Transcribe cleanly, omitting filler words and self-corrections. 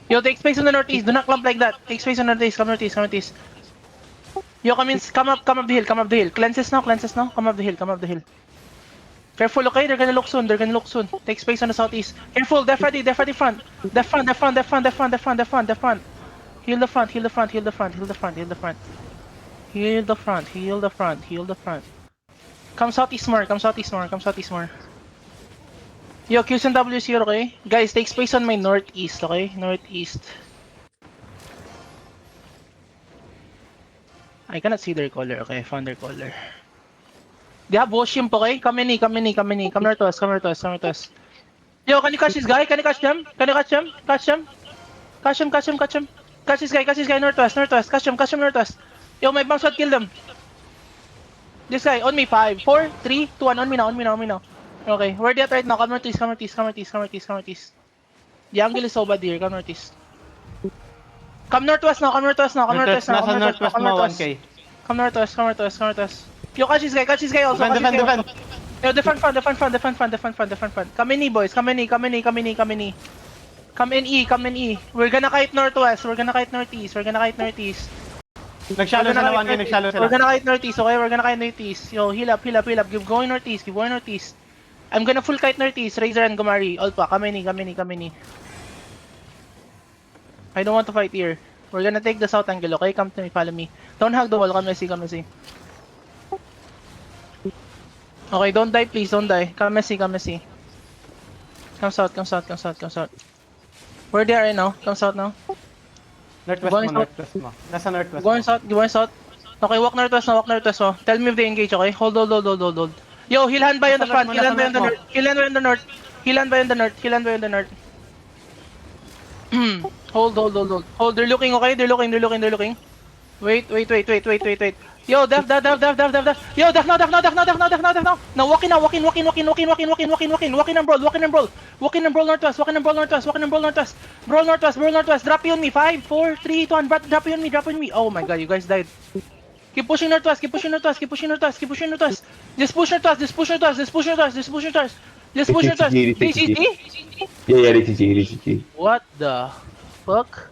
Yo, take space on the northeast. Do not clump like that. Take space on the northeast. Come northeast. Come northeast. Yo, come up the hill. Come up the hill. Cleanses now. Cleanses now. Come up the hill. Come up the hill. Careful, okay? They're gonna look soon. They're gonna look soon. Take space on the southeast. Careful. Def ready. Def ready front. Def front. Def front. Def front. Def front. Def front. Def front. Def front. Heal the front. Heal the front. Heal the front. Heal the front. Heal the front. Heal the front. Heal the front. Heal the front. Come southeast more. Come southeast more. Come southeast more. Yo, Qs and Ws here, okay? Guys, take space on my northeast, okay? Northeast. I cannot see their color, okay? I found their color. They have Woshimp, okay? Come in, come in, come in. Come near to us, come near to us, come near to us. Yo, can you catch this guy? Can you catch them? Can you catch them? Catch them? Catch him, catch him, catch him. Catch this guy, north to us, north to us. Catch him, north to us. Yo, my bomb shot, kill them. This guy, on me, 5, 4, 3, 2, 1, on me now, on me now, on me now. Okay, where they at right now? Come northeast, come northeast, come northeast, come northeast, come northeast. The angle is so bad here, come northeast. Come north to us now, come north to us now, come north to us now, come north to us, come north to us. Come north to us, come north to us, come north to us. Yo, catch this guy also, catch this guy also. Yo, defend front, defend front, defend front, defend front, defend front. Come in E, boys, come in E, come in E, come in E, come in E. Come in E, come in E. We're gonna kite northwest, we're gonna kite northeast, we're gonna kite northeast. Nag-shallow sila, 1 game, nag-shallow sila. We're gonna kite northeast, okay? We're gonna kite northeast. Yo, heal up, heal up, heal up. Keep going northeast, keep going northeast. I'm gonna full kite northeast, Razor and Gomari. Alpa, come in, come in, come in. I don't want to fight here. We're gonna take the south angle, okay? Come to me, follow me. Don't hug the wall, come see, come see. Okay, don't die, please, don't die. Come see, come see. Come south, come south, come south, come south. Where they are right now? Come south now. Northwest mo, northwest mo. Nasa northwest Going south, going south. Okay, walk northwest now, walk northwest mo. Tell me if they engage, okay? Hold. Yo, heal hand by on the front, heal hand by on the north, heal hand by on the north, heal hand by on the north, heal hand by on the north. Hold, they're looking, okay? They're looking. Wait. Yo, def. Yo, def now. Now, walk in, and brawl. Walk in and brawl northwest. Brawl northwest. Drop you on me. 5, 4, 3, 2, 1. Drop you on me. Oh my god, you guys died. Keep pushing northwest. Just push northwest. Just push northwest. DCT? Yeah, DCT. What the fuck?